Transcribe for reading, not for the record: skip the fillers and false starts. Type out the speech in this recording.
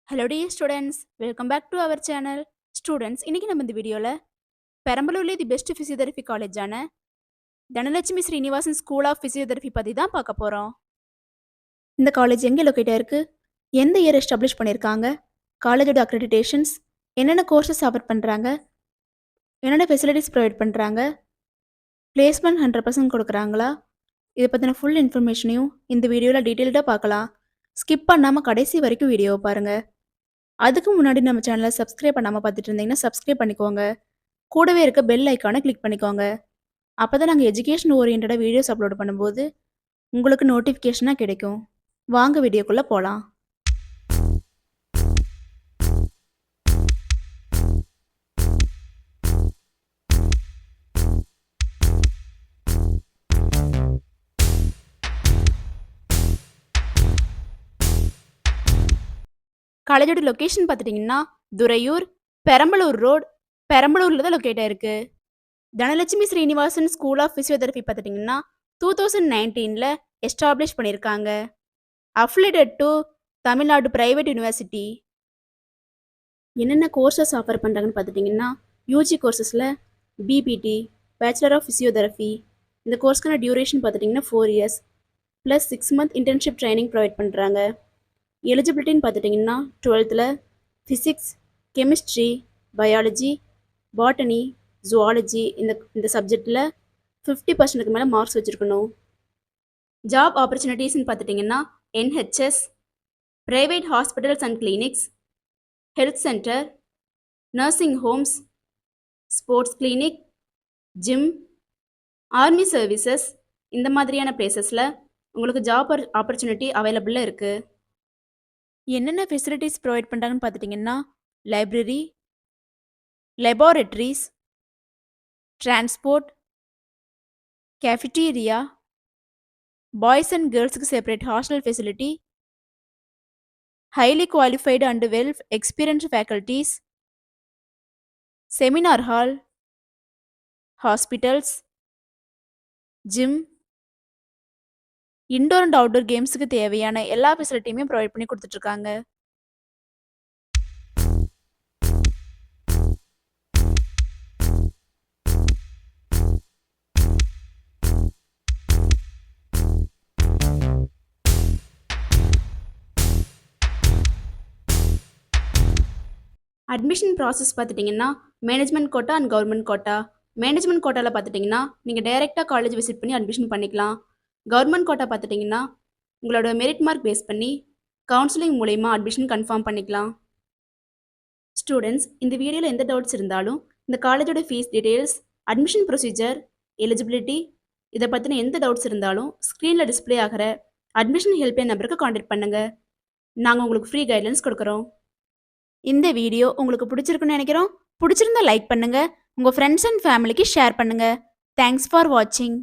Hello dear students, welcome back to our channel. Students, இன்னைக்கு நம்ம இந்த வீடியோல பெரம்பலூர்ல தி பெஸ்ட் பிசியோதெரபி காலேஜான Dhanalakshmi Srinivasan school of physiotherapy பத்தி தான் பார்க்க போறோம். இந்த காலேஜ் எங்க லொகேட் ஆயிருக்கு, எந்த இயர் எஸ்டாப்ளிஷ் பண்ணியிருக்காங்க, காலேஜோட அக்ரெடிடேஷன்ஸ், என்னென்ன கோர்சஸ் ஆஃபர் பண்றாங்க, என்னென்ன ஃபெசிலிட்டிஸ் ப்ரொவைட் பண்றாங்க, பிளேஸ்மெண்ட் 100% கொடுக்குறாங்களா, இதை பற்றின ஃபுல் இன்ஃபர்மேஷனையும் இந்த வீடியோவில் டீட்டெயில்டாக பார்க்கலாம். ஸ்கிப் பண்ணாமல் கடைசி வரைக்கும் வீடியோவை பாருங்கள். அதுக்கு முன்னாடி நம்ம சேனலை சப்ஸ்கிரைப் பண்ணாமல் பார்த்துட்டு இருந்தீங்கன்னா சப்ஸ்கிரைப் பண்ணிக்கோங்க. கூடவே இருக்க பெல் ஐக்கானை கிளிக் பண்ணிக்கோங்க. அப்போ தான் நாங்கள் எஜுகேஷன் ஓரியன்டாக வீடியோஸ் அப்லோட் பண்ணும்போது உங்களுக்கு நோட்டிஃபிகேஷனாக கிடைக்கும். வாங்க வீடியோக்குள்ளே போகலாம். காலேஜோட லொக்கேஷன் பார்த்துட்டிங்கன்னா துறையூர், பெரம்பலூர் ரோடு, பெரம்பலூரில் தான் லொக்கேட் ஆயிருக்கு. Dhanalakshmi Srinivasan school of physiotherapy பார்த்துட்டிங்கன்னா 2019 எஸ்டாப்ளிஷ் பண்ணியிருக்காங்க. Affiliated to Tamil Nadu private university. என்னென்ன கோர்சஸ் ஆஃபர் பண்ணுறாங்கன்னு பார்த்துட்டிங்கன்னா யூஜி கோர்சஸில் பிபிடி, பேச்சுலர் ஆஃப் ஃபிசியோதெரபி, இந்த கோர்ஸ்க்கான டியூரேஷன் பார்த்துட்டிங்கன்னா 4 years plus 6 month internship training provide பண்ணுறாங்க. எலிஜிபிலிட்டின்னு பார்த்துட்டிங்கன்னா 12th physics, chemistry, biology, botany, zoology இந்த சப்ஜெக்டில் 50% மேலே மார்க்ஸ் வச்சுருக்கணும். ஜாப் ஆப்பர்ச்சுனிட்டிஸ்ன்னு பார்த்துட்டிங்கன்னா NHS, private hospitals and clinics, health centre, nursing homes, sports clinic, gym, army services இந்த மாதிரியான பிளேசஸில் உங்களுக்கு ஜாப் ஆப்பர்ச்சுனிட்டி அவைலபிளாக இருக்குது. என்னென்ன ஃபெசிலிட்டிஸ் ப்ரொவைட் பண்ணுறாங்கன்னு பார்த்துட்டிங்கன்னா library, laboratories, transport, cafeteria, boys and கேர்ள்ஸுக்கு separate hostel facility, highly qualified and well experienced faculties, seminar hall, hospitals, gym, indoor and அவுட்டோர் கேம்ஸுக்கு தேவையான எல்லா ஃபெசிலிட்டியுமே ப்ரொவைட் பண்ணி கொடுத்துட்ருக்காங்க. அட்மிஷன் ப்ராசஸ் பார்த்துட்டிங்கன்னா management quota and government quota. Management கோட்டாவில் பார்த்துட்டிங்கன்னா நீங்கள் டைரெக்டாக காலேஜ் விசிட் பண்ணி அட்மிஷன் பண்ணிக்கலாம். கவர்மெண்ட் கோட்டா பார்த்துட்டிங்கன்னா உங்களோட மெரிட் மார்க் பேஸ் பண்ணி கவுன்சிலிங் மூலயமா அட்மிஷன் கன்ஃபார்ம் பண்ணிக்கலாம். ஸ்டூடெண்ட்ஸ், இந்த வீடியோவில் எந்த டவுட்ஸ் இருந்தாலும் இந்த காலேஜோட fees details, admission procedure, eligibility இதை பற்றின எந்த டவுட்ஸ் இருந்தாலும் ஸ்க்ரீனில் டிஸ்பிளே ஆகிற அட்மிஷன் ஹெல்ப்லைன் நம்பருக்கு காண்டாக்ட் பண்ணுங்கள். நாங்கள் உங்களுக்கு ஃப்ரீ கைட்லைன்ஸ் கொடுக்குறோம். இந்த வீடியோ உங்களுக்கு பிடிச்சிருக்குன்னு நினைக்கிறோம். பிடிச்சிருந்தா லைக் பண்ணுங்கள், உங்கள் ஃப்ரெண்ட்ஸ் அண்ட் ஃபேமிலிக்கு ஷேர் பண்ணுங்கள். தேங்க்ஸ் ஃபார் வாட்சிங்.